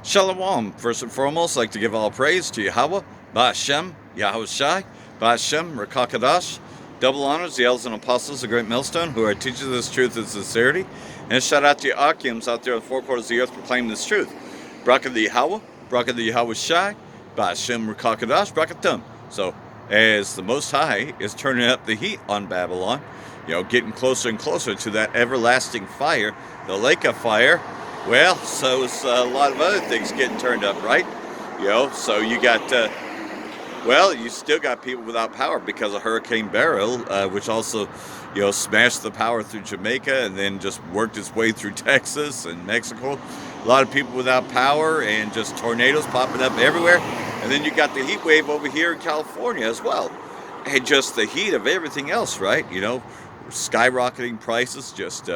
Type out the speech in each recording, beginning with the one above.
Shalom. First and foremost, I'd like to give all praise to Yahweh, Ba'Shem, Yahweh Shai, Ba'Shem, Rakakadash. Double honors, the elders and apostles, the great millstone, who are teachers of this truth and sincerity. And a shout out to your Akims out there in the four quarters of the earth proclaiming this truth. Bracha the Yahweh, Bracha the Yahweh Shai, Ba'Shem, Rakakadash, Brakatum. So, as the Most High is turning up the heat on Babylon, getting closer and closer to that everlasting fire, the lake of fire, well, so is a lot of other things getting turned up, right? So you got, you still got people without power because of Hurricane Beryl, which also, smashed the power through Jamaica and then just worked its way through Texas and Mexico. A lot of people without power and just tornadoes popping up everywhere. And then you got the heat wave over here in California as well. And just the heat of everything else, right? Skyrocketing prices, just,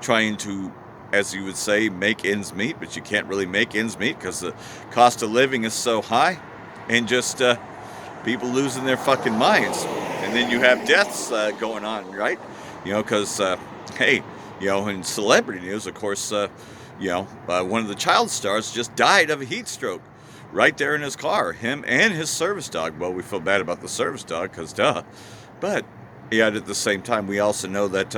trying to, as you would say, make ends meet, but you can't really make ends meet because the cost of living is so high, and just people losing their fucking minds. And then you have deaths going on, right? Because, in celebrity news, of course, one of the child stars just died of a heat stroke right there in his car, him and his service dog. Well, we feel bad about the service dog because duh. But, yet at the same time, we also know that,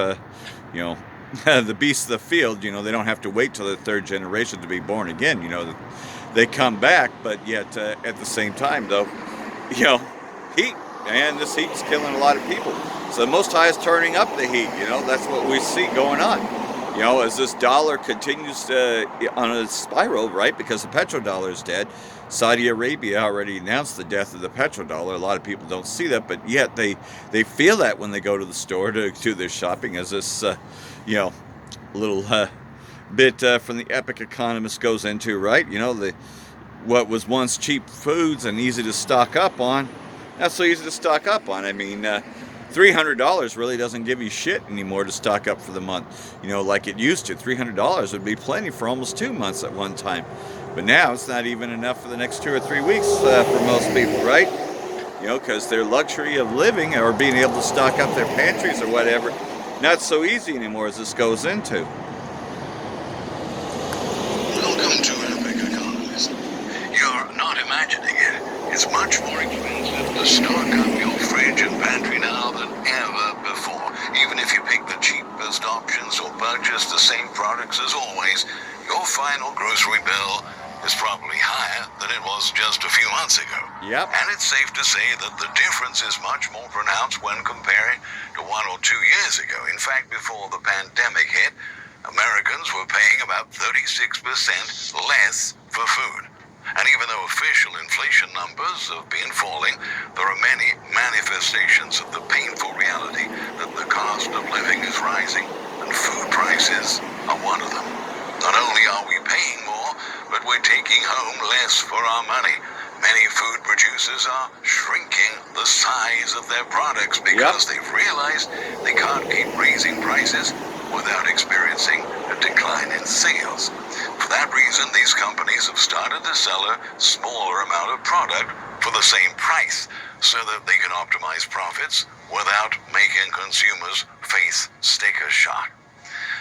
the beasts of the field, they don't have to wait till the third generation to be born again. They come back, but yet at the same time, though, heat, and this heat's killing a lot of people. So the Most High is turning up the heat. That's what we see going on. As this dollar continues to on a spiral, right? Because the petrodollar is dead. Saudi Arabia already announced the death of the petrodollar. A lot of people don't see that, but yet they feel that when they go to the store to do their shopping, as this little bit from the Epic Economist goes into, right? What was once cheap foods and easy to stock up on, not so easy to stock up on. I mean, $300 really doesn't give you shit anymore to stock up for the month, like it used to. $300 would be plenty for almost 2 months at one time. But now it's not even enough for the next 2 or 3 weeks for most people, right? Because their luxury of living or being able to stock up their pantries or whatever, not so easy anymore as this goes into. Welcome to Epic Economist. You're not imagining it. It's much more expensive to stock up your fridge and pantry now than ever before. Even if you pick the cheapest options or purchase the same products as always, your final grocery bill is probably higher than it was just a few months ago. Yep. And it's safe to say that the difference is much more pronounced when comparing to 1 or 2 years ago. In fact, before the pandemic hit, Americans were paying about 36% less for food. And even though official inflation numbers have been falling, there are many manifestations of the painful reality that the cost of living is rising, and food prices are one of them. Not only are we paying more, but we're taking home less for our money. Many food producers are shrinking the size of their products because they've realized they can't keep raising prices without experiencing a decline in sales. For that reason, these companies have started to sell a smaller amount of product for the same price so that they can optimize profits without making consumers face sticker shock.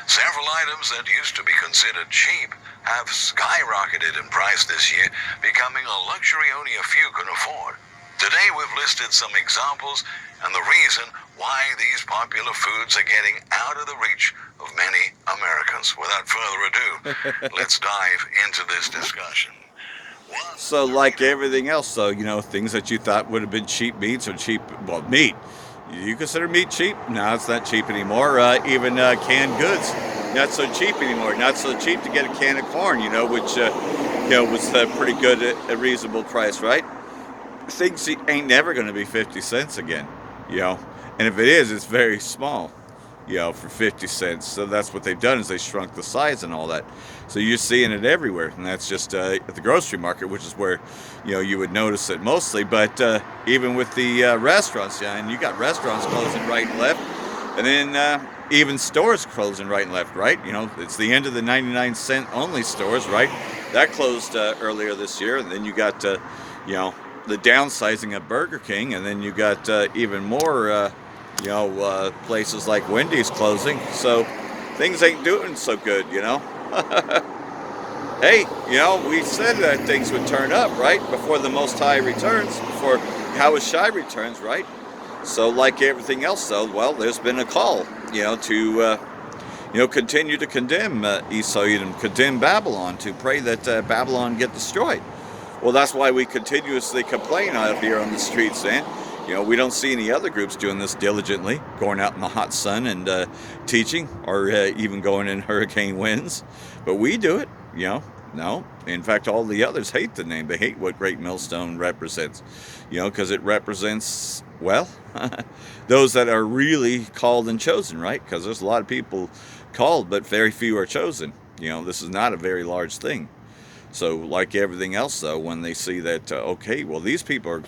Several items that used to be considered cheap have skyrocketed in price this year, becoming a luxury only a few can afford. Today we've listed some examples and the reason why these popular foods are getting out of the reach of many Americans. Without further ado, let's dive into this discussion. So like everything else, though, things that you thought would have been cheap meats or meat. You consider meat cheap? No, it's not cheap anymore. Even canned goods, not so cheap anymore. Not so cheap to get a can of corn, which was pretty good at a reasonable price, right? Things ain't never going to be 50 cents again, and if it is, it's very small, for 50 cents. So that's what they've done, is they shrunk the size and all that. So you're seeing it everywhere, and that's just at the grocery market, which is where, you would notice it mostly. But even with the restaurants, and you got restaurants closing right and left, and then even stores closing right and left, right? It's the end of the 99-cent only stores, right? That closed earlier this year, and then you got, the downsizing of Burger King, and then you got even more, places like Wendy's closing. So things ain't doing so good, hey, we said that things would turn up, right? Before the Most High returns, before Yahweh Shai returns, right? So like everything else, though, well, there's been a call, to, continue to condemn Esau and condemn Babylon, to pray that Babylon get destroyed. Well, that's why we continuously complain out here on the streets, man. We don't see any other groups doing this diligently, going out in the hot sun and teaching, or even going in hurricane winds. But we do it, No. In fact, all the others hate the name. They hate what Great Millstone represents, because it represents, well, those that are really called and chosen, right? Because there's a lot of people called, but very few are chosen. This is not a very large thing. So like everything else, though, when they see that, okay, well, these people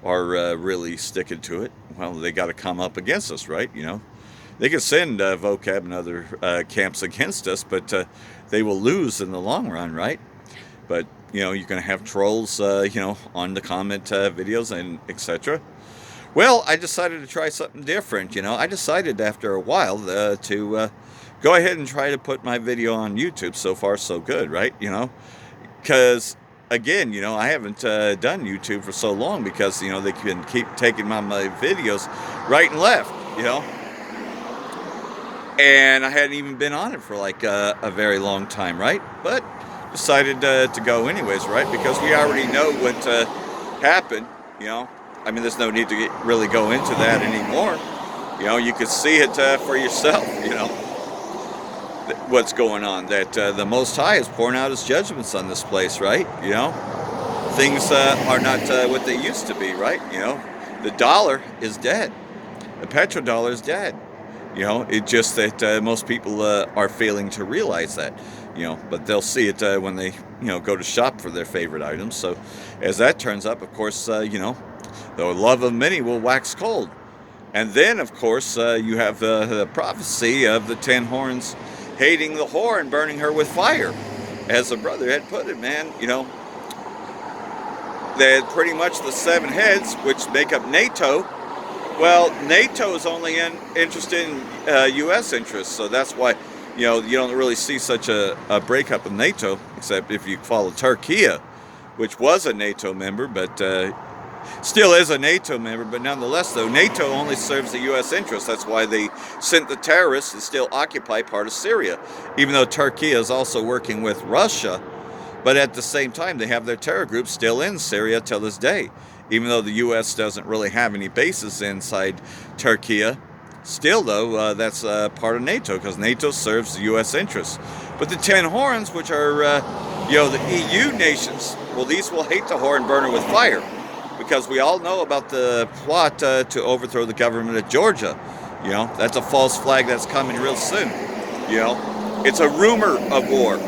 are really sticking to it, well, they got to come up against us, right? They can send vocab and other camps against us, but they will lose in the long run, right? But you're going to have trolls, on the comment videos and etc. Well, I decided to try something different. I decided after a while to go ahead and try to put my video on YouTube. So far, so good, right? Because again, I haven't done YouTube for so long because they can keep taking my videos right and left, and I hadn't even been on it for like a very long time, right? But decided to go anyways, right? Because we already know what happened, I mean, there's no need to really go into that anymore. You could see it for yourself, what's going on. That the Most High is pouring out His judgments on this place, right? Things are not what they used to be, right? The dollar is dead. The petrodollar is dead. It's just that most people are failing to realize that, but they'll see it when they, go to shop for their favorite items. So as that turns up, of course, the love of many will wax cold. And then, of course, you have the prophecy of the 10 horns hating the whore and burning her with fire. As a brother had put it, man, that pretty much the 7 heads, which make up NATO. Well, NATO is only interested in U.S. interests, so that's why, you don't really see such a breakup in NATO, except if you follow Turkey, which was a NATO member, but still is a NATO member. But nonetheless, though, NATO only serves the U.S. interests. That's why they sent the terrorists to still occupy part of Syria, even though Turkey is also working with Russia. But at the same time, they have their terror groups still in Syria till this day. Even though the U.S. doesn't really have any bases inside Turkey, still, though, that's part of NATO, because NATO serves the U.S. interests. But the 10 horns, which are, the EU nations, well, these will hate the whore and burn her with fire, because we all know about the plot to overthrow the government of Georgia. That's a false flag that's coming real soon. It's a rumor of war.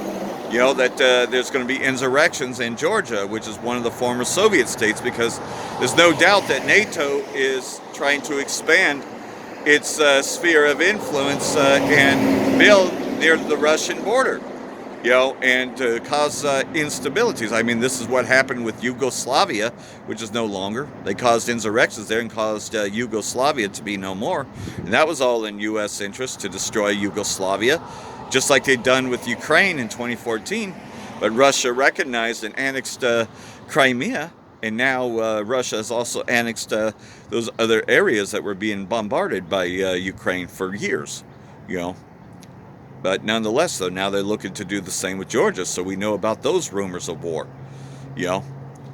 That there's going to be insurrections in Georgia, which is one of the former Soviet states, because there's no doubt that NATO is trying to expand its sphere of influence and build near the Russian border, and to cause instabilities. I mean, this is what happened with Yugoslavia, which is no longer. They caused insurrections there and caused Yugoslavia to be no more. And that was all in U.S. interest, to destroy Yugoslavia, just like they'd done with Ukraine in 2014. But Russia recognized and annexed Crimea, and now Russia has also annexed those other areas that were being bombarded by Ukraine for years, But nonetheless, though, now they're looking to do the same with Georgia, so we know about those rumors of war,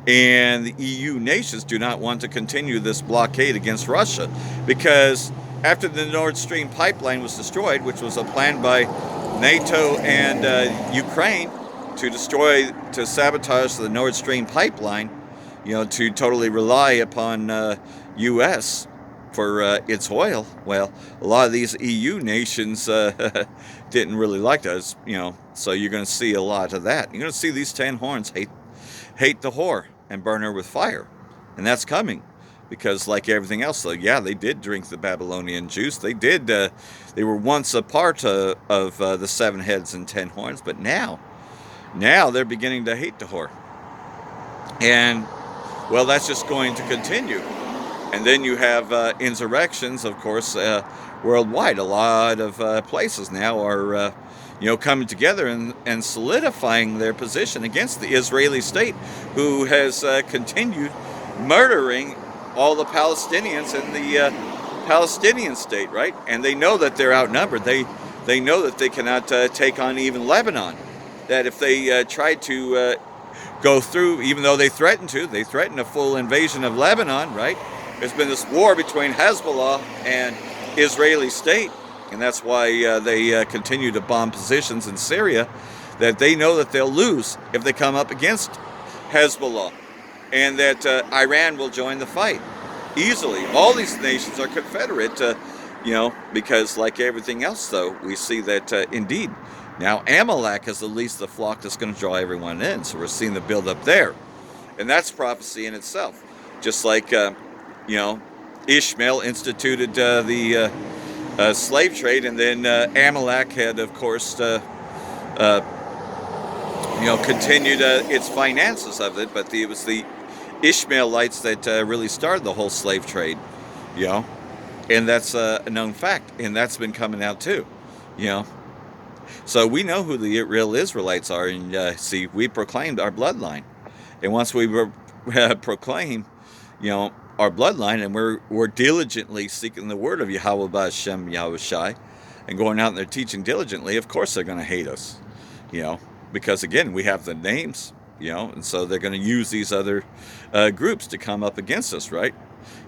And the EU nations do not want to continue this blockade against Russia, because after the Nord Stream pipeline was destroyed, which was a plan by NATO and Ukraine to sabotage the Nord Stream pipeline, to totally rely upon U.S. for its oil. Well, a lot of these EU nations didn't really like that, so you're going to see a lot of that. You're going to see these 10 horns hate the whore and burn her with fire, and that's coming. Because like everything else, though, yeah, they did drink the Babylonian juice. They did. They were once a part of the 7 heads and 10 horns, but now they're beginning to hate the whore. And, well, that's just going to continue. And then you have insurrections, of course, worldwide. A lot of places now are, coming together and solidifying their position against the Israeli state, who has continued murdering all the Palestinians in the Palestinian state, right? And they know that they're outnumbered. They know that they cannot take on even Lebanon. That if they tried to go through, even though they threatened a full invasion of Lebanon, right? There's been this war between Hezbollah and Israeli state, and that's why they continue to bomb positions in Syria, that they know that they'll lose if they come up against Hezbollah, and that Iran will join the fight easily. All these nations are confederate, because like everything else, though, we see that indeed, now Amalek is at least the flock that's going to draw everyone in, so we're seeing the build up there, and that's prophecy in itself. Just like Ishmael instituted the slave trade, and then Amalek had, of course, continued its finances of it, but it was the Ishmaelites that really started the whole slave trade, and that's a known fact, and that's been coming out too, So we know who the real Israelites are, and see, we proclaimed our bloodline, and once we proclaim, our bloodline, and we're diligently seeking the word of Yahweh B'Hashem Yahushai, and going out and they're teaching diligently, of course they're going to hate us, because again, we have the names, and so they're going to use these other groups to come up against us, right?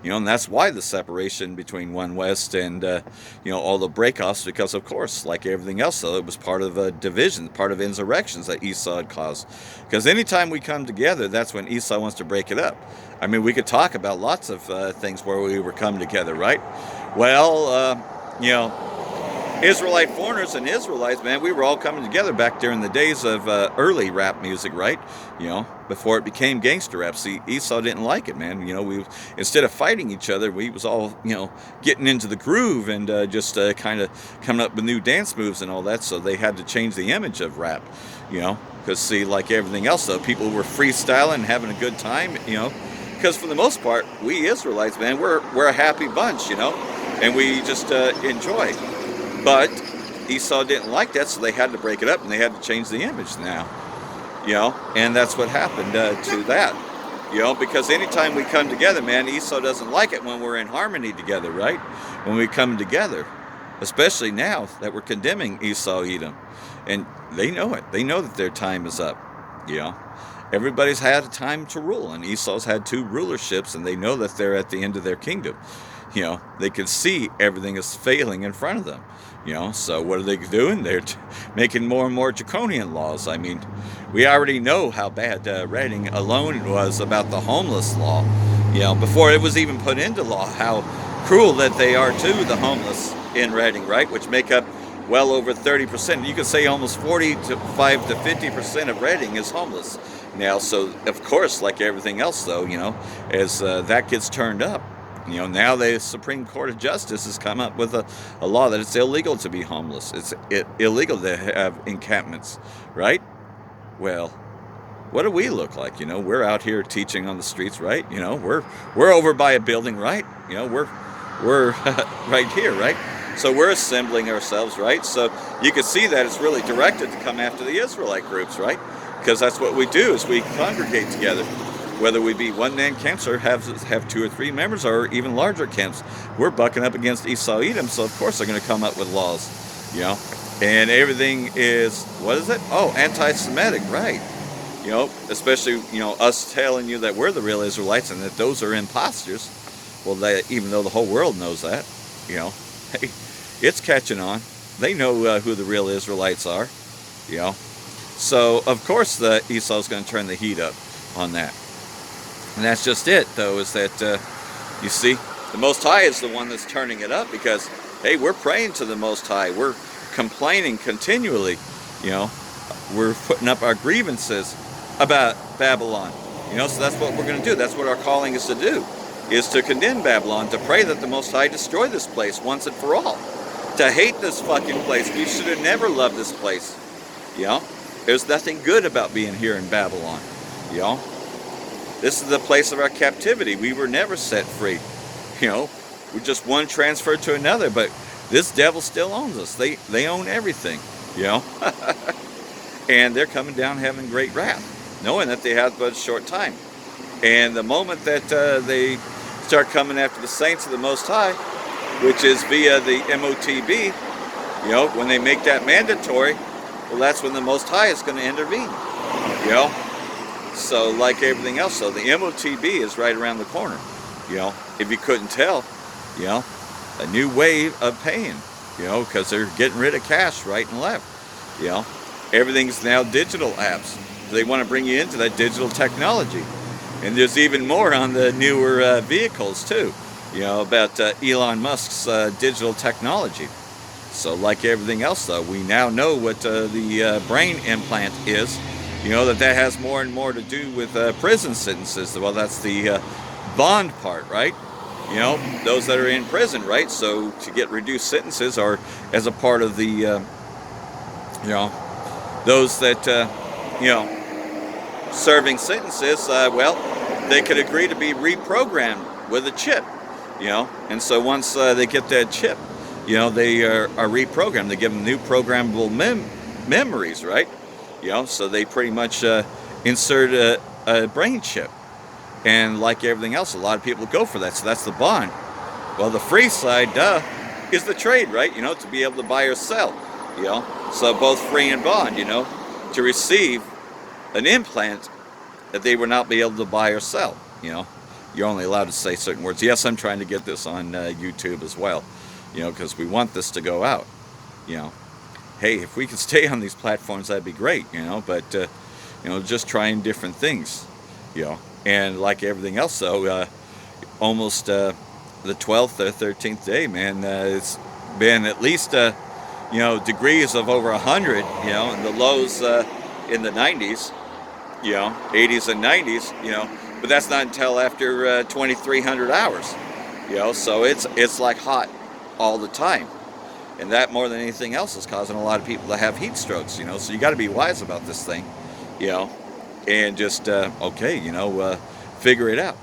And that's why the separation between One West and, all the breakoffs, because of course, like everything else, though, it was part of a division, part of insurrections that Esau had caused. Because anytime we come together, that's when Esau wants to break it up. I mean, we could talk about lots of things where we were coming together, right? Well, Israelite foreigners and Israelites, man, we were all coming together back during the days of early rap music, right? Before it became gangster rap. See, Esau didn't like it, man. We instead of fighting each other, we was all, getting into the groove and just kind of coming up with new dance moves and all that. So they had to change the image of rap, because see, like everything else, though, people were freestyling and having a good time, because for the most part, we Israelites, man, we're a happy bunch, and we just enjoy. But Esau didn't like that, so they had to break it up, and they had to change the image now, and that's what happened to that, because anytime we come together, man, Esau doesn't like it when we're in harmony together, right? When we come together, especially now that we're condemning Esau, Edom, and they know it. They know that their time is up, Everybody's had a time to rule, and Esau's had 2 rulerships, and they know that they're at the end of their kingdom. They can see everything is failing in front of them. So what are they doing? They're making more and more draconian laws. I mean, we already know how bad Reading alone was about the homeless law. Before it was even put into law, how cruel that they are to the homeless in Reading, right? Which make up well over 30%. You could say almost 45 to 50% of Reading is homeless now. So of course, like everything else, though, as that gets turned up, now the Supreme Court of Justice has come up with a law that it's illegal to be homeless. It's illegal to have encampments, right? Well, what do we look like? We're out here teaching on the streets, right? We're over by a building, right? We're right here, right? So we're assembling ourselves, right? So you can see that it's really directed to come after the Israelite groups, right? Because that's what we do, is we congregate together. Whether we be one-man camps or have 2 or 3 members or even larger camps, we're bucking up against Esau, Edom, so of course they're going to come up with laws, And everything is, what is it? Oh, anti-Semitic, right? Especially, us telling you that we're the real Israelites and that those are imposters. Well, even though the whole world knows that, hey, it's catching on. They know who the real Israelites are, So, of course, Esau's going to turn the heat up on that. And that's just it, though, is that, you see, the Most High is the one that's turning it up because, hey, we're praying to the Most High. We're complaining continually, We're putting up our grievances about Babylon, so that's what we're going to do. That's what our calling is to do, is to condemn Babylon, to pray that the Most High destroy this place once and for all. To hate this fucking place. We should have never loved this place, There's nothing good about being here in Babylon, This is the place of our captivity. We were never set free. We're just one transferred to another, but this devil still owns us. They own everything. you know. And they're coming down having great wrath, knowing that they have but a short time. And the moment that they start coming after the saints of the Most High, which is via the MOTB, you know, when they make that mandatory, well, that's when the Most High is going to intervene, you know. So like everything else, so the MOTB is right around the corner, you know. If you couldn't tell, you know, a new way of paying, you know, because they're getting rid of cash right and left, you know. Everything's now digital apps. They want to bring you into that digital technology. And there's even more on the newer vehicles too, you know, about Elon Musk's digital technology. So like everything else though, we now know what the brain implant is, you know, that has more and more to do with prison sentences. Well, that's the bond part, right? You know, those that are in prison, right? So to get reduced sentences, or as a part of the, you know, those that, you know, serving sentences, well, they could agree to be reprogrammed with a chip, you know. And so once they get that chip, you know, they are reprogrammed. They give them new programmable memories, right? You know, so they pretty much insert a brain chip. And like everything else, a lot of people go for that. So that's the bond. Well, the free side, duh, is the trade, right? You know, to be able to buy or sell, you know. So both free and bond, you know, to receive an implant that they would not be able to buy or sell, you know. You're only allowed to say certain words. Yes, I'm trying to get this on YouTube as well, you know, because we want this to go out, you know. Hey, if we could stay on these platforms, that'd be great, you know, but, you know, just trying different things, you know. And like everything else, though, almost the 12th or 13th day, man, it's been at least, you know, degrees of over 100, you know, and the lows in the 90s, you know, 80s and 90s, you know, but that's not until after 2,300 hours, you know, so it's like hot all the time. And that more than anything else is causing a lot of people to have heat strokes, you know, so you got to be wise about this thing, you know. And just, okay, you know, figure it out.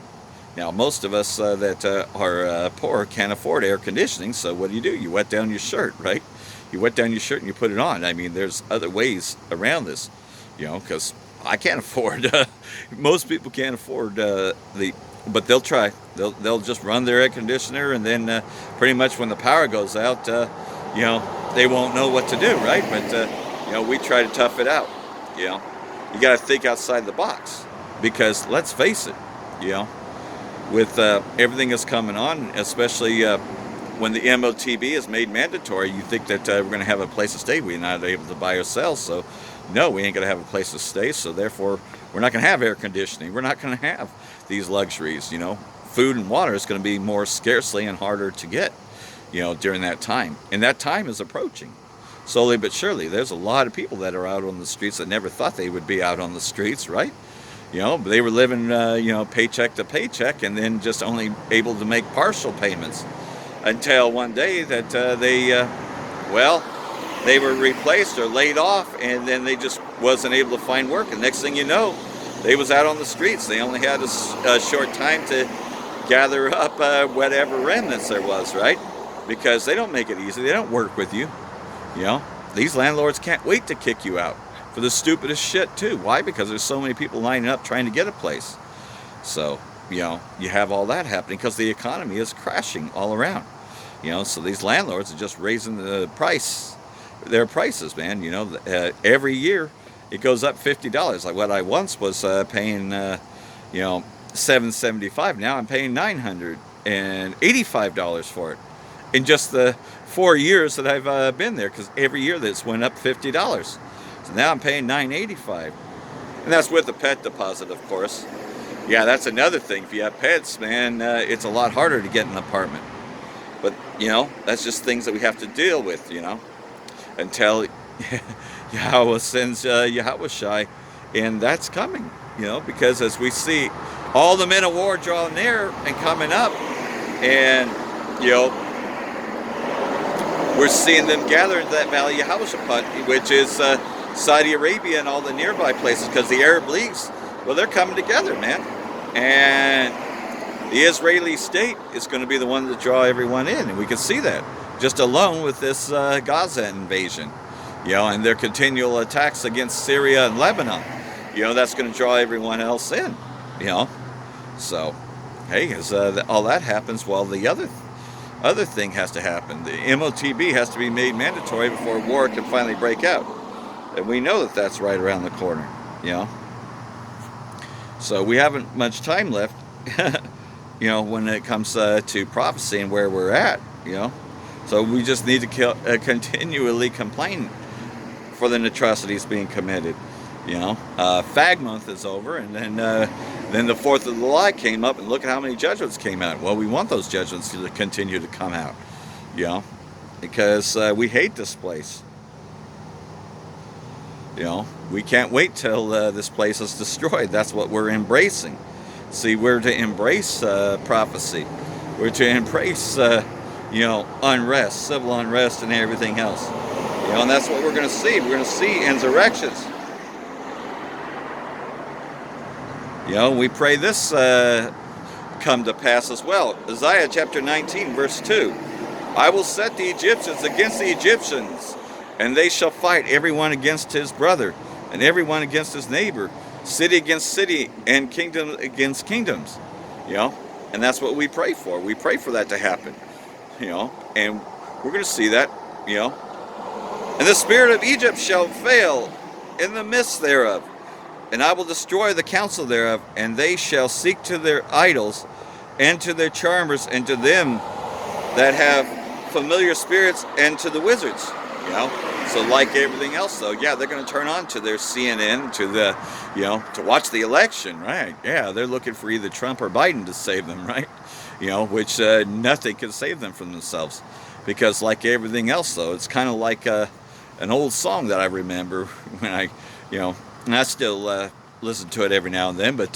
Now, most of us that are poor can't afford air conditioning, so what do? You wet down your shirt, right? You wet down your shirt and you put it on. I mean, there's other ways around this, you know, because I can't afford, most people can't afford but they'll try. They'll just run their air conditioner, and then pretty much when the power goes out, you know, they won't know what to do, right? But, you know, we try to tough it out, you know. You got to think outside the box, because let's face it, you know, with everything that's coming on, especially when the MOTB is made mandatory, you think that we're going to have a place to stay. We're not able to buy or sell, so no, we ain't going to have a place to stay. So therefore, we're not going to have air conditioning. We're not going to have these luxuries, you know. Food and water is going to be more scarcely and harder to get, you know, during that time. And that time is approaching. Slowly but surely, there's a lot of people that are out on the streets that never thought they would be out on the streets, right? You know, they were living, you know, paycheck to paycheck, and then just only able to make partial payments until one day that well, they were replaced or laid off, and then they just wasn't able to find work. And next thing you know, they was out on the streets. They only had a short time to gather up whatever remnants there was, right? Because they don't make it easy. They don't work with you. You know, these landlords can't wait to kick you out for the stupidest shit too. Why? Because there's so many people lining up trying to get a place. So, you know, you have all that happening because the economy is crashing all around. You know, so these landlords are just raising their prices, man. You know, every year it goes up $50. Like what I once was paying, you know, $775. Now I'm paying $985 for it in just the 4 years that I've been there, because every year that's went up $50. So now I'm paying $985, and that's with the pet deposit, of course. Yeah, that's another thing. If you have pets, man, it's a lot harder to get an apartment. But, you know, that's just things that we have to deal with, you know, until Yahweh sends Yahweh Shai, and that's coming, you know, because as we see all the men of war drawing near and coming up, and, you know, we're seeing them gather into that Valley of Yehoshaphat, which is Saudi Arabia and all the nearby places, because the Arab leagues, well, they're coming together, man. And the Israeli state is going to be the one to draw everyone in, and we can see that just alone with this Gaza invasion. and their continual attacks against Syria and Lebanon, that's going to draw everyone else in, So, hey, as all that happens, well, the other thing has to happen. The MOTB has to be made mandatory before war can finally break out. And we know that that's right around the corner, So we haven't much time left, when it comes to prophecy and where we're at, So we just need to continually complain for the atrocities being committed, Fag month is over, and then the 4th of July came up, and look at how many judgments came out. Well, we want those judgments to continue to come out, because we hate this place. We can't wait till this place is destroyed. That's what we're embracing. See, we're to embrace prophecy. We're to embrace, unrest, civil unrest, and everything else. And that's what we're going to see. We're going to see insurrections. We pray this come to pass as well. Isaiah chapter 19, verse 2. I will set the Egyptians against the Egyptians, and they shall fight everyone against his brother, and everyone against his neighbor, city against city, and kingdom against kingdoms. And that's what we pray for. We pray for that to happen. And we're going to see that, And the spirit of Egypt shall fail in the midst thereof, and I will destroy the counsel thereof, and they shall seek to their idols, and to their charmers, and to them that have familiar spirits, and to the wizards. So like everything else, though, they're going to turn on to their CNN, to the, to watch the election, right? Yeah, they're looking for either Trump or Biden to save them, right? Which nothing can save them from themselves, because like everything else, though, it's kind of like an old song that I remember when I, and I still listen to it every now and then, but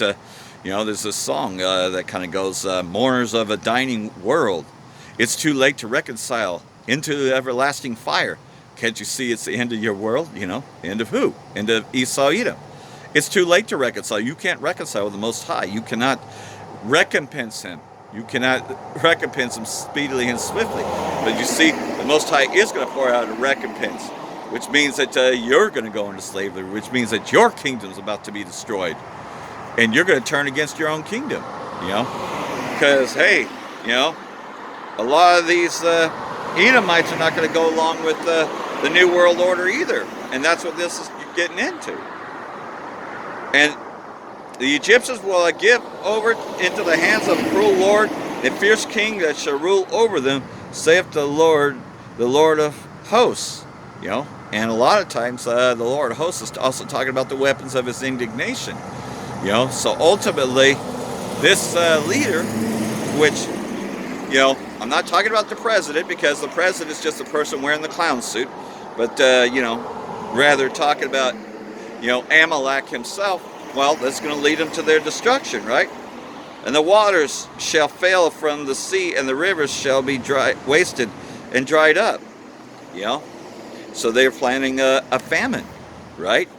there's this song that kind of goes, mourners of a dying world, it's too late to reconcile into everlasting fire. Can't you see it's the end of your world? End of who? End of Esau, Edom. It's too late to reconcile. You can't reconcile with the Most High. You cannot recompense him. You cannot recompense him speedily and swiftly. But you see, the Most High is going to pour out a recompense, which means that you're going to go into slavery, which means that your kingdom's about to be destroyed. And you're going to turn against your own kingdom, Because, hey, a lot of these Edomites are not going to go along with the New World Order either. And that's what this is getting into. And the Egyptians will I give over into the hands of a cruel lord, and a fierce king that shall rule over them, saith the Lord of hosts. And a lot of times the Lord of hosts is also talking about the weapons of his indignation. So ultimately, this leader, which, I'm not talking about the president, because the president is just a person wearing the clown suit, but, rather talking about, Amalek himself. Well, that's going to lead them to their destruction, right? And the waters shall fail from the sea, and the rivers shall be wasted and dried up. So they're planning a famine, right?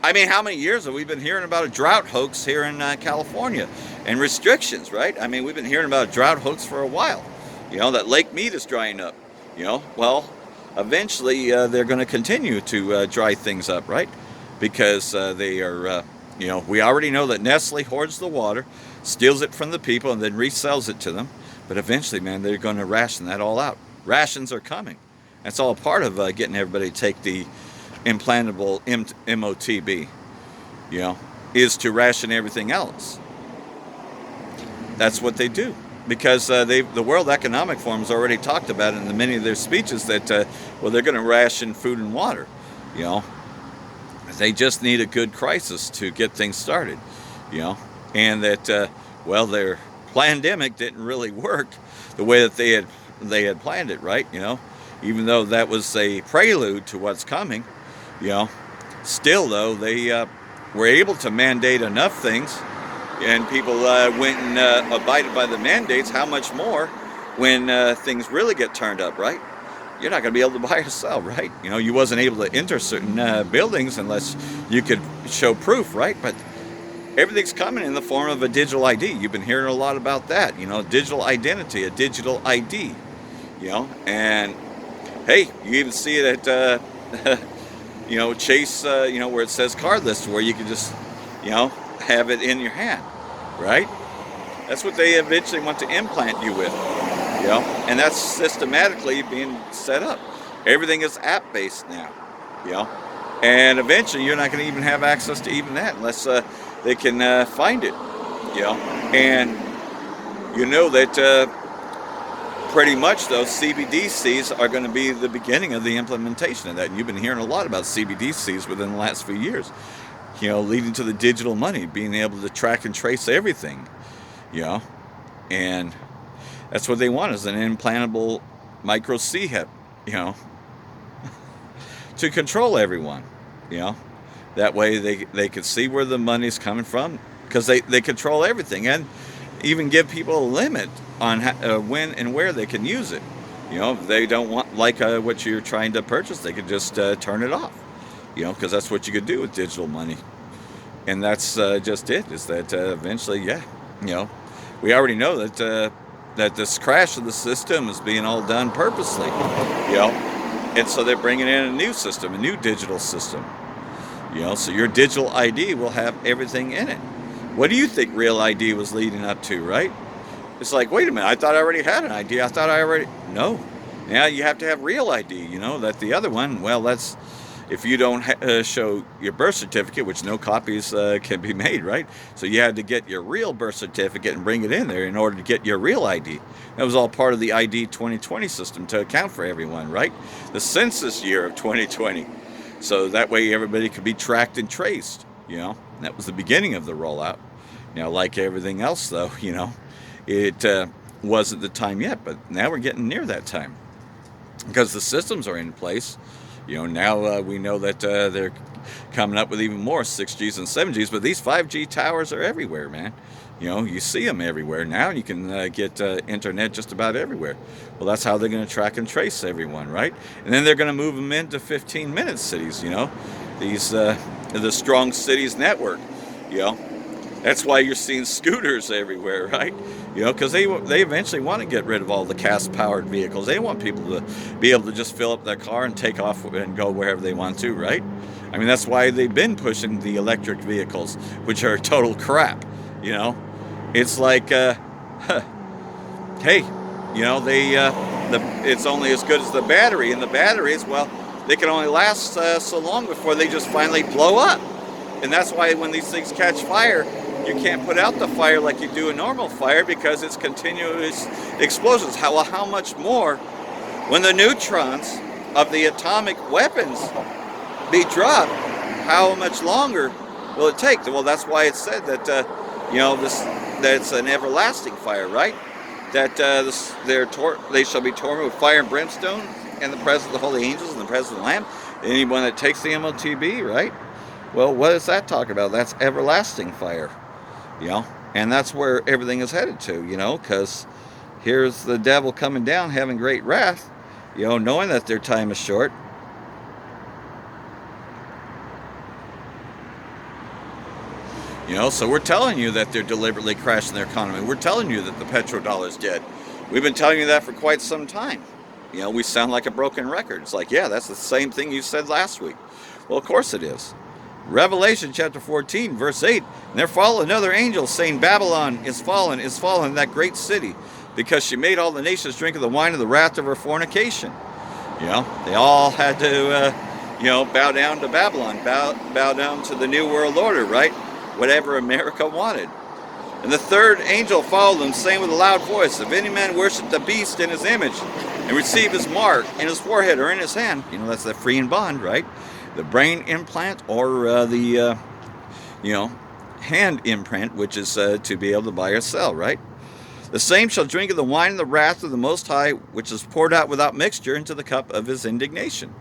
I mean, how many years have we been hearing about a drought hoax here in California and restrictions, right? I mean, we've been hearing about a drought hoax for a while. That Lake Mead is drying up. Well, eventually they're going to continue to dry things up, right? Because they are, we already know that Nestle hoards the water, steals it from the people, and then resells it to them. But eventually, man, they're going to ration that all out. Rations are coming. That's all part of getting everybody to take the implantable MOTB, is to ration everything else. That's what they do. Because the World Economic Forum has already talked about it in many of their speeches that, they're going to ration food and water, They just need a good crisis to get things started, And that, their pandemic didn't really work the way that they had planned it, right? Even though that was a prelude to what's coming, still though they were able to mandate enough things, and people went and abided by the mandates. How much more when things really get turned up, right? You're not going to be able to buy or sell, right? You wasn't able to enter certain buildings unless you could show proof, right? But everything's coming in the form of a digital ID. You've been hearing a lot about that, digital identity, a digital ID, and hey, you even see it at chase, where it says card list, where you can just, have it in your hand, right? That's what they eventually want to implant you with, and that's systematically being set up. Everything is app-based now, and eventually you're not going to even have access to even that unless they can find it, and that pretty much those CBDCs are going to be the beginning of the implementation of that. And you've been hearing a lot about CBDCs within the last few years, leading to the digital money, being able to track and trace everything, and that's what they want, is an implantable micro chip, to control everyone, that way they can see where the money's coming from, because they control everything, and even give people a limit on when and where they can use it. If they don't want, what you're trying to purchase, they could just turn it off, because that's what you could do with digital money. And that's just it, is that eventually, we already know that this crash of the system is being all done purposely, and so they're bringing in a new system, a new digital system, so your digital ID will have everything in it. What do you think Real ID was leading up to, right? It's like, wait a minute, I thought I already had an ID. No. Now you have to have Real ID, that the other one, well, that's, if you don't show your birth certificate, which no copies can be made, right? So you had to get your real birth certificate and bring it in there in order to get your Real ID. That was all part of the ID 2020 system to account for everyone, right? The census year of 2020. So that way everybody could be tracked and traced, That was the beginning of the rollout. Like everything else, though, it wasn't the time yet, but now we're getting near that time because the systems are in place. Now we know that they're coming up with even more 6Gs and 7Gs, but these 5G towers are everywhere, man. You see them everywhere now. You can get internet just about everywhere. Well, that's how they're going to track and trace everyone, right? And then they're going to move them into 15-minute cities, these the strong cities network, That's why you're seeing scooters everywhere, right? Because they eventually want to get rid of all the gas-powered vehicles. They want people to be able to just fill up their car and take off and go wherever they want to, right? I mean, that's why they've been pushing the electric vehicles, which are total crap, It's like, hey, it's only as good as the battery, and the batteries, well, they can only last so long before they just finally blow up. And that's why when these things catch fire, you can't put out the fire like you do a normal fire, because it's continuous explosions. How much more when the neutrons of the atomic weapons be dropped? How much longer will it take? Well, that's why it's said that that it's an everlasting fire, right? That they shall be tormented with fire and brimstone in the presence of the holy angels and the presence of the Lamb. Anyone that takes the MOTB, right? Well, what does that talk about? That's everlasting fire, and that's where everything is headed to, because here's the devil coming down, having great wrath, knowing that their time is short. So we're telling you that they're deliberately crashing their economy. We're telling you that the petrodollar's dead. We've been telling you that for quite some time. We sound like a broken record. It's like, yeah, that's the same thing you said last week. Well, of course it is. Revelation chapter 14, verse 8, and there followed another angel saying, Babylon is fallen, that great city, because she made all the nations drink of the wine of the wrath of her fornication. They all had to, bow down to Babylon, bow down to the New World Order, right? Whatever America wanted. And the third angel followed them, saying with a loud voice, if any man worship the beast in his image, and receive his mark in his forehead or in his hand, that's the free and bond, right? The brain implant or the hand imprint, which is to be able to buy or sell, right? The same shall drink of the wine of the wrath of the Most High, which is poured out without mixture into the cup of his indignation.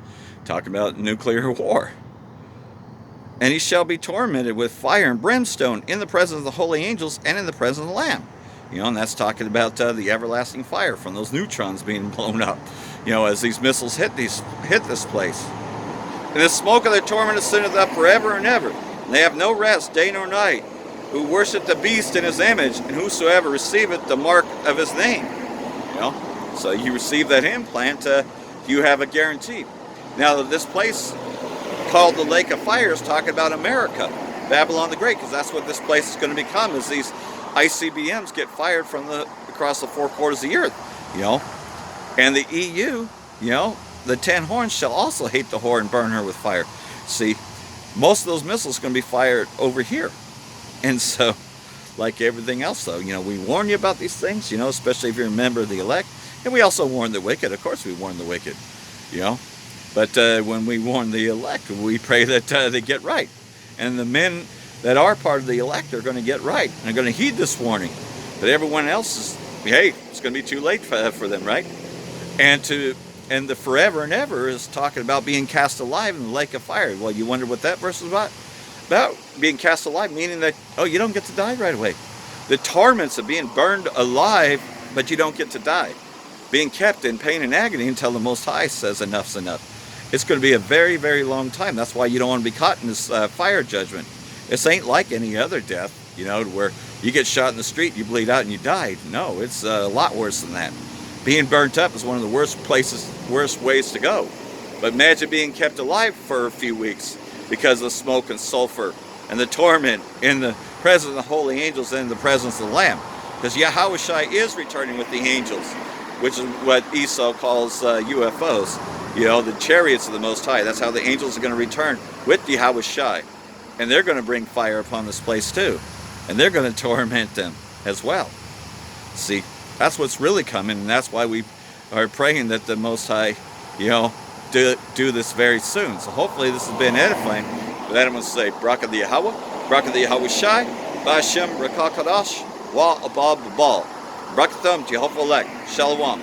Talking about nuclear war. And he shall be tormented with fire and brimstone in the presence of the holy angels and in the presence of the Lamb. And that's talking about the everlasting fire from those neutrons being blown up, as these missiles hit this place. And the smoke of their torment ascendeth up forever and ever. And they have no rest day nor night, who worship the beast in his image, and whosoever receiveth the mark of his name. So you receive that implant, you have a guarantee. Now this place called the Lake of Fire is talking about America, Babylon the Great, because that's what this place is going to become, is these ICBMs get fired from across the four quarters of the earth, you know. And the EU, you know, the 10 horns shall also hate the whore and burn her with fire. See, most of those missiles are going to be fired over here. And so, like everything else, though, you know, we warn you about these things, you know, especially if you're a member of the elect. And we also warn the wicked. Of course we warn the wicked, you know. But when we warn the elect, we pray that they get right. And the men that are part of the elect are going to get right. And are going to heed this warning. But everyone else is, hey, it's going to be too late for them, right? And the forever and ever is talking about being cast alive in the lake of fire. Well, you wonder what that verse is about? About being cast alive, meaning that, oh, you don't get to die right away. The torments of being burned alive, but you don't get to die. Being kept in pain and agony until the Most High says enough's enough. It's going to be a very, very long time. That's why you don't want to be caught in this fire judgment. This ain't like any other death, you know, where you get shot in the street, you bleed out, and you die. No, it's a lot worse than that. Being burnt up is one of the worst ways to go. But imagine being kept alive for a few weeks because of smoke and sulfur and the torment in the presence of the holy angels and the presence of the Lamb. Because Yahushua is returning with the angels, which is what Esau calls UFOs. You know, the chariots of the Most High. That's how the angels are going to return with Yahushua. And they're going to bring fire upon this place too. And they're going to torment them as well. See, that's what's really coming. And that's why we are praying that the Most High, you know, do this very soon. So hopefully this has been edifying. But then I'm going to say, Braka the Yahweh, Braka the Yahushai, Ba'ashem Rakakadash, Wa Abab Babal. Brakatham Jehovah Elect. Shalom.